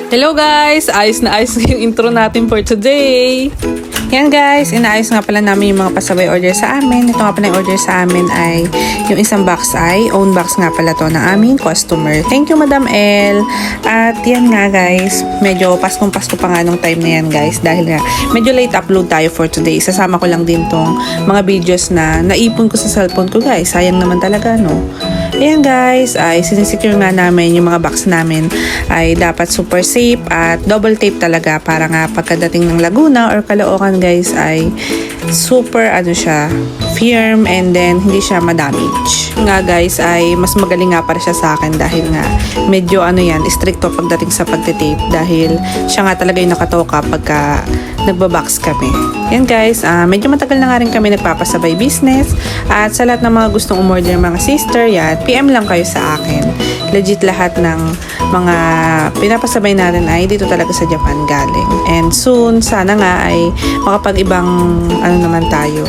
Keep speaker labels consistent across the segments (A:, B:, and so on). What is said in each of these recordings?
A: Hello guys! Ayos na yung intro natin for today. Yan guys, inaayos nga pala namin yung mga pasabay order sa amin. Ito nga pala yung order sa amin ay yung isang box ay own box nga pala to ng aming customer. Thank you Madam El. At yan nga guys, medyo Paskong-Pasko pa nga nung time na yan guys. Dahil nga medyo late upload tayo for today. Sasama ko lang din tong mga videos na naipon ko sa cellphone ko guys. Sayang naman talaga no. Ayan guys, ay sinisecure nga namin yung mga box namin ay dapat super safe at double tape talaga para nga pagkadating ng Laguna or Caloocan guys ay super siya, firm and then hindi siya ma-damage. Nga guys ay mas magaling nga para siya sa akin dahil nga medyo stricto pagdating sa pagtitape dahil siya nga talaga yung nakatoka pagka nagbabox kami. Yan guys, medyo matagal na nga rin kami nagpapasabay business at sa lahat ng mga gustong umorder mga sister, yan, PM lang kayo sa akin. Legit lahat ng mga pinapasabay natin ay dito talaga sa Japan galing. And soon, sana nga ay makapag-ibang naman tayo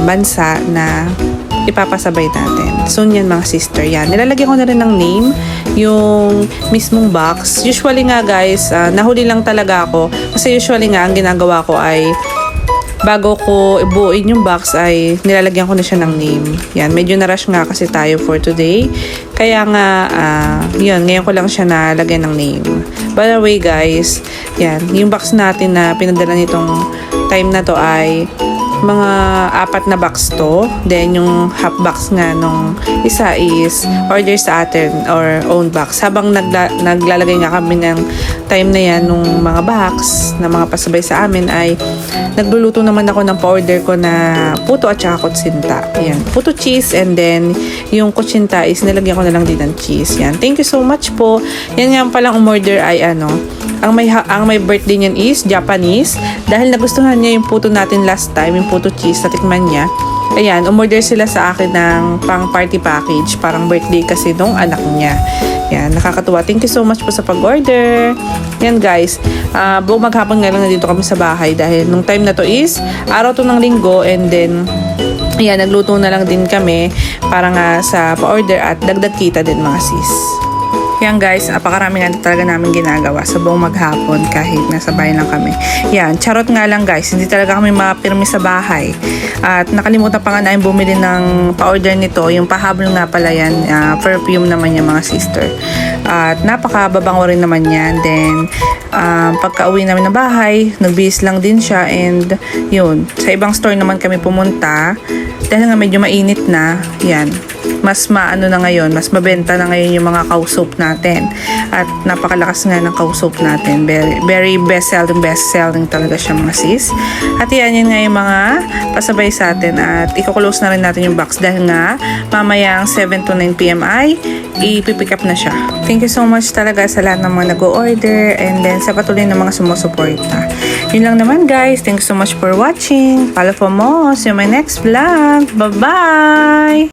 A: bansa na ipapasabay natin. Soon yan mga sister. Yan. Nilalagyan ko na rin ng name yung mismong box. Usually nga guys, nahuli lang talaga ako. Kasi usually nga ang ginagawa ko ay bago ko ibuuin yung box ay nilalagyan ko na siya ng name. Yan. Medyo na-rush nga kasi tayo for today. Kaya nga, yun, ngayon ko lang siya nalagyan ng name. By the way guys, yan, yung box natin na pinadala nitong time na to ay mga 4 na box to. Then yung half box nga nung isa is order sa atin or own box. Habang naglalagay nga kami ng time na yan nung mga box na mga pasabay sa amin ay nagluluto naman ako ng pa-order ko na puto at saka kutsinta. Ayan, puto cheese and then yung kutsinta is nilagyan ko na lang din ng cheese. Yan. Thank you so much po. Yan nga palang umorder ay ang may birthday niyan is Japanese. Dahil nagustuhan niya yung puto natin last time, yung puto cheese, natikman niya. Ayan, umorder sila sa akin ng pang party package. Parang birthday kasi nung anak niya. Yan, nakakatuwa. Thank you so much po sa pag-order. Yan guys, buong maghapon nga lang nandito kami sa bahay dahil nung time na to is araw to ng linggo and then ayan, nagluto na lang din kami para nga sa pa-order at dagdag kita din mga sis. Yan guys, napakarami nga talaga namin ginagawa sa buong maghapon kahit nasa bahay lang kami. Yan, charot nga lang guys, hindi talaga kami mapirmi sa bahay. At nakalimutan pa nga namin bumili ng pa-order nito, yung pahabol nga pala yan, perfume naman yung mga sister. At napakababango rin naman yan. Then, pagka uwi namin ng bahay, nagbihis lang din siya and yun, sa ibang store naman kami pumunta dahil nga medyo mainit na, yan. Mas na ngayon, mas mabenta na ngayon yung mga cow soap natin. At napakalakas nga ng cow soap natin. Very best-selling talaga siya mga sis. At yan nga yung mga pasabay sa atin. At i-close na rin natin yung box dahil nga mamayang 7 to 9 p.m. ay ipipick up na siya. Thank you so much talaga sa lahat ng mga nag-o-order and then sa patuloy ng mga sumusuporta. Yun lang naman guys. Thank you so much for watching. Follow for more. See you in my next vlog. Bye-bye!